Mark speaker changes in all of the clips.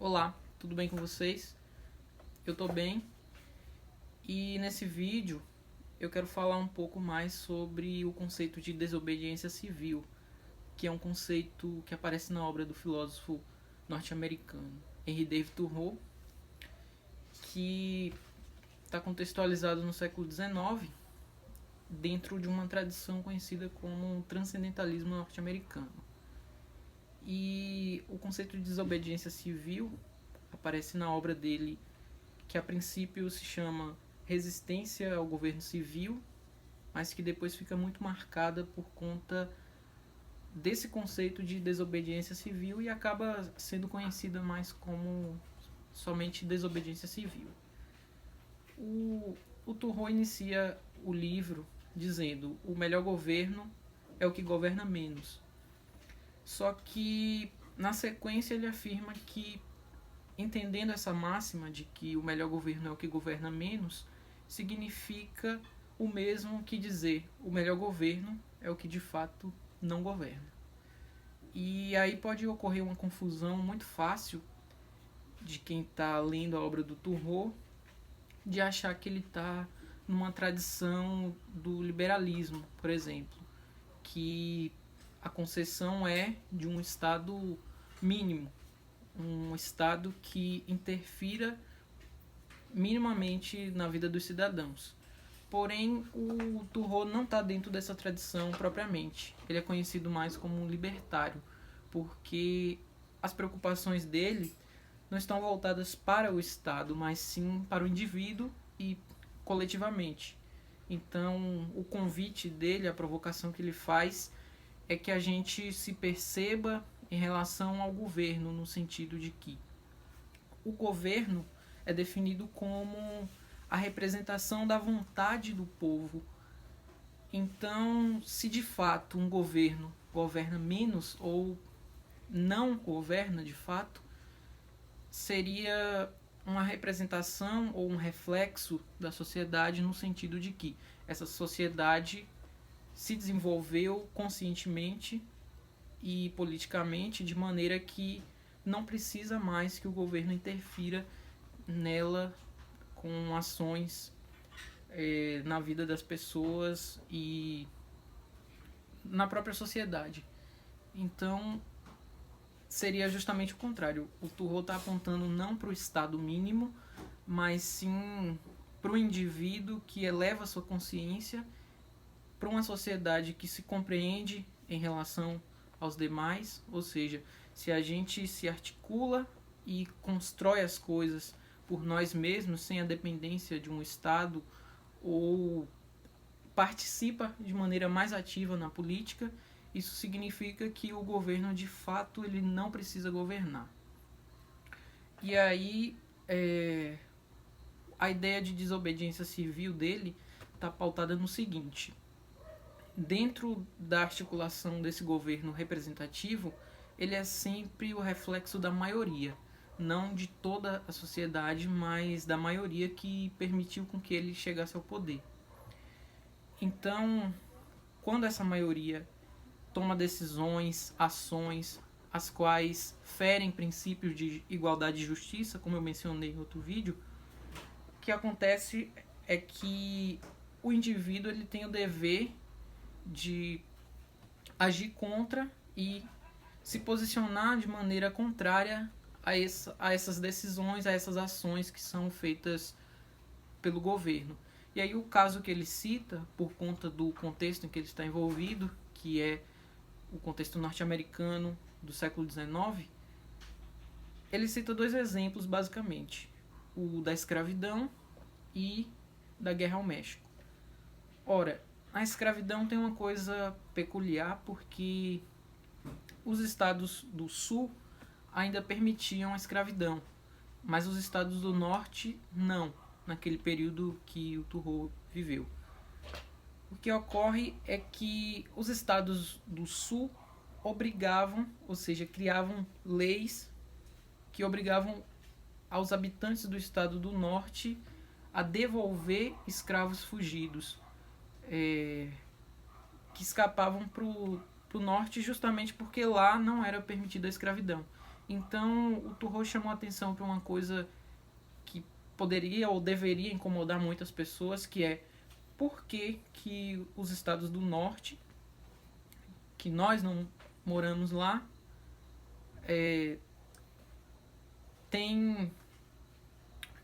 Speaker 1: Olá, tudo bem com vocês? Eu tô bem e nesse vídeo eu quero falar um pouco mais sobre o conceito de desobediência civil, que é um conceito que aparece na obra do filósofo norte-americano Henry David Thoreau, que está contextualizado no século XIX dentro de uma tradição conhecida como transcendentalismo norte-americano. E o conceito de desobediência civil aparece na obra dele, que a princípio se chama Resistência ao Governo Civil, mas que depois fica muito marcada por conta desse conceito de desobediência civil e acaba sendo conhecida mais como somente desobediência civil. O Thoreau inicia o livro dizendo: o melhor governo é o que governa menos. Só que na sequência ele afirma que, entendendo essa máxima de que o melhor governo é o que governa menos, significa o mesmo que dizer o melhor governo é o que de fato não governa. E aí pode ocorrer uma confusão muito fácil de quem está lendo a obra do Thoreau, de achar que ele está numa tradição do liberalismo, por exemplo, que a concessão é de um Estado mínimo, um Estado que interfira minimamente na vida dos cidadãos. Porém, o Thoreau não está dentro dessa tradição propriamente. Ele é conhecido mais como um libertário, porque as preocupações dele não estão voltadas para o Estado, mas sim para o indivíduo e coletivamente. Então, o convite dele, a provocação que ele faz é que a gente se perceba em relação ao governo, no sentido de que o governo é definido como a representação da vontade do povo. Então, se de fato um governo governa menos ou não governa de fato, seria uma representação ou um reflexo da sociedade, no sentido de que essa sociedade se desenvolveu conscientemente e politicamente de maneira que não precisa mais que o governo interfira nela com ações na vida das pessoas e na própria sociedade. Então, seria justamente o contrário. O Thoreau está apontando não para o estado mínimo, mas sim para o indivíduo que eleva sua consciência, para uma sociedade que se compreende em relação aos demais, ou seja, se a gente se articula e constrói as coisas por nós mesmos, sem a dependência de um Estado, ou participa de maneira mais ativa na política, isso significa que o governo de fato ele não precisa governar. E aí a ideia de desobediência civil dele está pautada no seguinte: dentro da articulação desse governo representativo, ele é sempre o reflexo da maioria, não de toda a sociedade, mas da maioria que permitiu com que ele chegasse ao poder. Então, quando essa maioria toma decisões, ações, as quais ferem princípios de igualdade e justiça, como eu mencionei em outro vídeo, o que acontece é que o indivíduo ele tem o dever de agir contra e se posicionar de maneira contrária a essas decisões, a essas ações que são feitas pelo governo. E aí o caso que ele cita, por conta do contexto em que ele está envolvido, que é o contexto norte-americano do século XIX, ele cita dois exemplos basicamente: o da escravidão e da guerra ao México. Ora, a escravidão tem uma coisa peculiar, porque os estados do sul ainda permitiam a escravidão, mas os estados do norte não, naquele período que o Thoreau viveu. O que ocorre é que os estados do sul obrigavam, ou seja, criavam leis que obrigavam aos habitantes do estado do norte a devolver escravos fugidos, que escapavam para o norte, justamente porque lá não era permitida a escravidão. Então, o Turro chamou a atenção para uma coisa que poderia ou deveria incomodar muitas pessoas, que é por que que os estados do norte, que nós não moramos lá, tem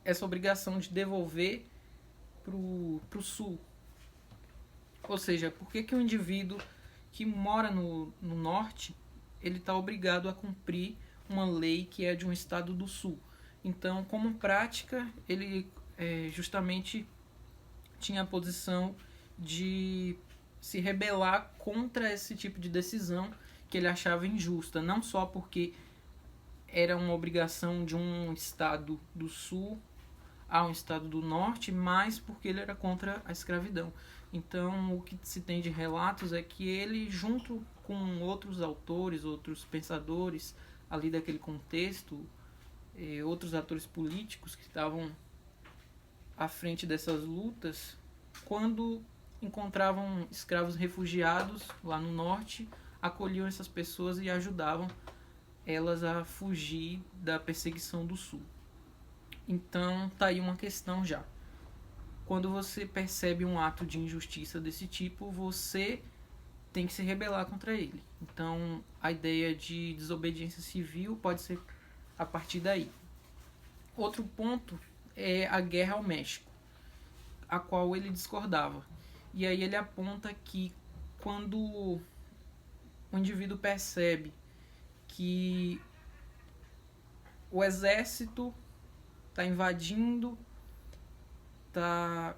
Speaker 1: essa obrigação de devolver pro sul. Ou seja, por que que o indivíduo que mora no norte, ele está obrigado a cumprir uma lei que é de um estado do sul? Então, como prática, ele justamente tinha a posição de se rebelar contra esse tipo de decisão que ele achava injusta, não só porque era uma obrigação de um estado do sul a um estado do norte, mas porque ele era contra a escravidão. Então, o que se tem de relatos é que ele, junto com outros autores, outros pensadores ali daquele contexto, outros atores políticos que estavam à frente dessas lutas, quando encontravam escravos refugiados lá no norte, acolhiam essas pessoas e ajudavam elas a fugir da perseguição do sul. Então, tá aí uma questão já. Quando você percebe um ato de injustiça desse tipo, você tem que se rebelar contra ele. Então, a ideia de desobediência civil pode ser a partir daí. Outro ponto é a guerra ao México, a qual ele discordava. E aí ele aponta que quando o indivíduo percebe que o exército está invadindo, está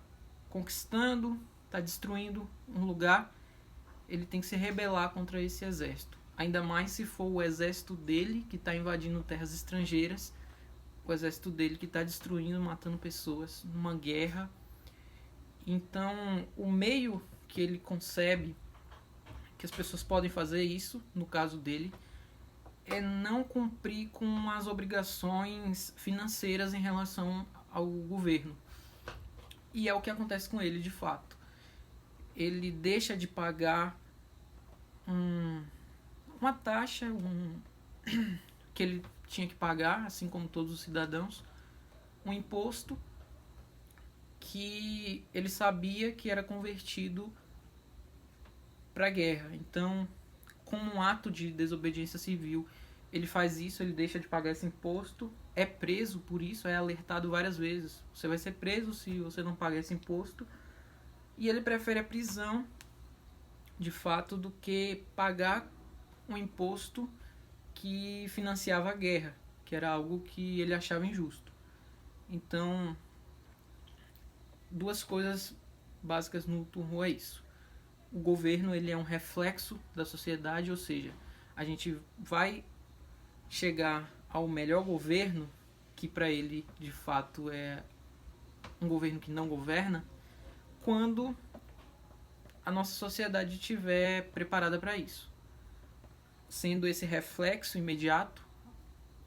Speaker 1: conquistando, está destruindo um lugar, ele tem que se rebelar contra esse exército. Ainda mais se for o exército dele que está invadindo terras estrangeiras, o exército dele que está destruindo, matando pessoas numa guerra. Então, o meio que ele concebe que as pessoas podem fazer isso, no caso dele, é não cumprir com as obrigações financeiras em relação ao governo. E é o que acontece com ele de fato. Ele deixa de pagar uma taxa que ele tinha que pagar, assim como todos os cidadãos, um imposto que ele sabia que era convertido para a guerra. Então, como um ato de desobediência civil, ele faz isso, ele deixa de pagar esse imposto, é preso por isso, é alertado várias vezes. Você vai ser preso se você não pagar esse imposto. E ele prefere a prisão, de fato, do que pagar um imposto que financiava a guerra, que era algo que ele achava injusto. Então, duas coisas básicas no Turro é isso. O governo, ele é um reflexo da sociedade, ou seja, a gente vai chegar ao melhor governo, que para ele de fato é um governo que não governa, quando a nossa sociedade estiver preparada para isso. Sendo esse reflexo imediato,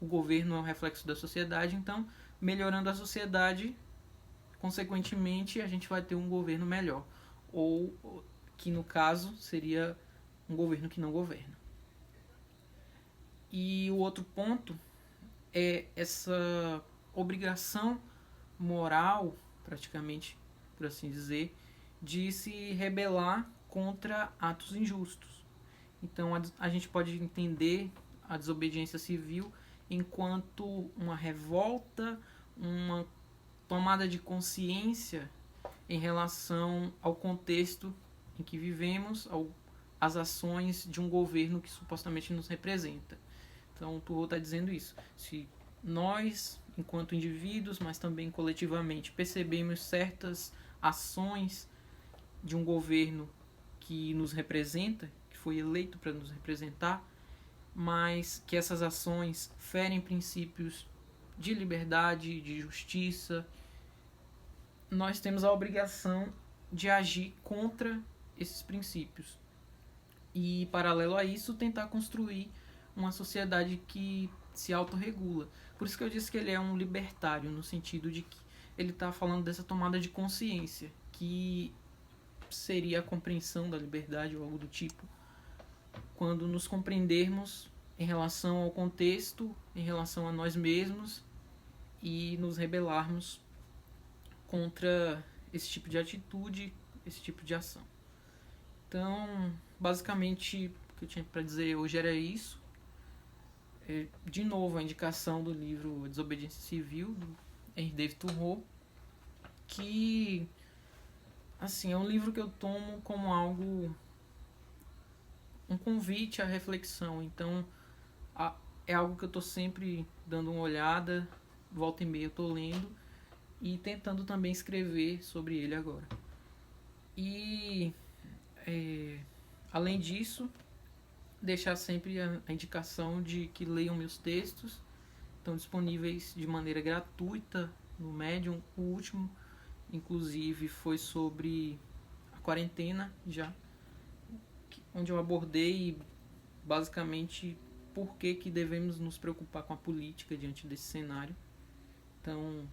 Speaker 1: o governo é um reflexo da sociedade, então, melhorando a sociedade, consequentemente, a gente vai ter um governo melhor. Ou que, no caso, seria um governo que não governa. E o outro ponto é essa obrigação moral, praticamente, por assim dizer, de se rebelar contra atos injustos. Então a gente pode entender a desobediência civil enquanto uma revolta, uma tomada de consciência em relação ao contexto em que vivemos, às ações de um governo que supostamente nos representa. Então o Turro está dizendo isso. Se nós, enquanto indivíduos, mas também coletivamente, percebemos certas ações de um governo que nos representa, que foi eleito para nos representar, mas que essas ações ferem princípios de liberdade, de justiça, nós temos a obrigação de agir contra esses princípios. E, paralelo a isso, tentar construir uma sociedade que se autorregula. Por isso que eu disse que ele é um libertário, no sentido de que ele está falando dessa tomada de consciência, que seria a compreensão da liberdade ou algo do tipo, quando nos compreendermos em relação ao contexto, em relação a nós mesmos e nos rebelarmos contra esse tipo de atitude, esse tipo de ação. Então, basicamente, o que eu tinha para dizer hoje era isso. De novo, a indicação do livro Desobediência Civil, do Henry David Thoreau, que assim, é um livro que eu tomo como algo, um convite à reflexão. Então, é algo que eu estou sempre dando uma olhada, volta e meia eu estou lendo e tentando também escrever sobre ele agora. E além disso, deixar sempre a indicação de que leiam meus textos. Estão disponíveis de maneira gratuita no Medium. O último, inclusive, foi sobre a quarentena já, onde eu abordei basicamente por que devemos nos preocupar com a política diante desse cenário. Então,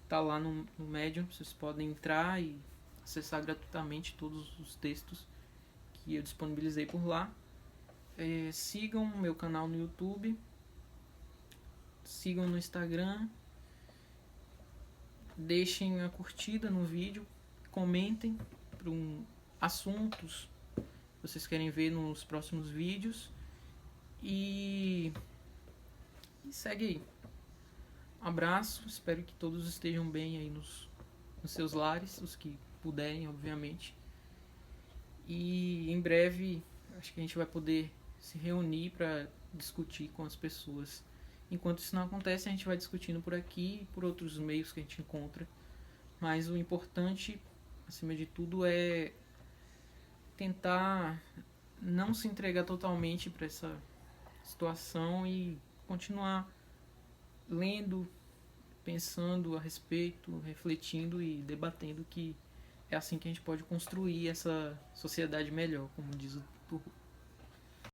Speaker 1: tá lá no Medium, vocês podem entrar e acessar gratuitamente todos os textos que eu disponibilizei por lá. Sigam meu canal no YouTube, sigam no Instagram, deixem a curtida no vídeo, comentem para assuntos que vocês querem ver nos próximos vídeos e segue aí. Um abraço, espero que todos estejam bem aí nos seus lares, os que puderem, obviamente. E em breve acho que a gente vai poder se reunir para discutir com as pessoas. Enquanto isso não acontece, a gente vai discutindo por aqui e por outros meios que a gente encontra. Mas o importante, acima de tudo, é tentar não se entregar totalmente para essa situação e continuar lendo, pensando a respeito, refletindo e debatendo, que é assim que a gente pode construir essa sociedade melhor, como diz o